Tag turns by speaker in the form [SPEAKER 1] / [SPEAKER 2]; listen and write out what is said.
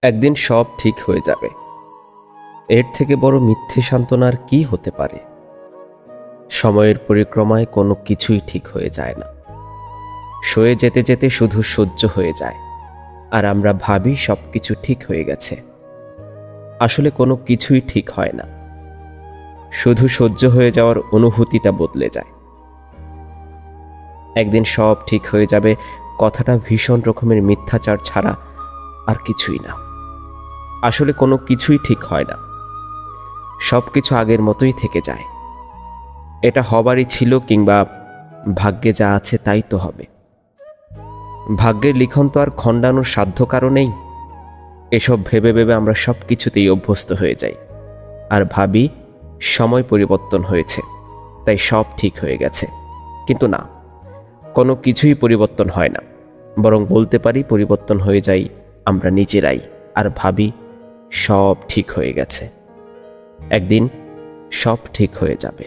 [SPEAKER 1] একদিন সব ঠিক হয়ে যাবে। এর থেকে বড় মিথ্যে সান্ত্বনা আর কি হতে পারে? সময়ের পরিক্রমায় কোনো কিছুই ঠিক হয়ে যায় না। সয়ে যেতে যেতে শুধু সহ্য হয়ে যায়, আর আমরা ভাবি সবকিছু ঠিক হয়ে গেছে। আসলে কোনো কিছুই ঠিক হয় না, শুধু সহ্য হয়ে যাওয়ার অনুভূতিটা বদলে যায়। একদিন সব ঠিক হয়ে যাবে কথাটা ভীষণ রকমের মিথ্যাচার ছাড়া আর কিছুই না। আসলে কোনো কিছুই ঠিক হয় না, সবকিছু আগের মতোই থেকে যায়। এটা হবারই ছিল, কিংবা ভাগ্যে যা আছে তাই তো হবে। ভাগ্যের লিখন তো আর খণ্ডানোর সাধ্য কারণেই। এসব ভেবে ভেবে আমরা সব কিছুতেই অভ্যস্ত হয়ে যাই, আর ভাবি সময় পরিবর্তন হয়েছে তাই সব ঠিক হয়ে গেছে। কিন্তু না, কোনো কিছুই পরিবর্তন হয় না, বরং বলতে পারি পরিবর্তন হয়ে যাই আমরা নিজেরাই, আর ভাবি সব ঠিক হয়ে গেছে। একদিন সব ঠিক হয়ে যাবে।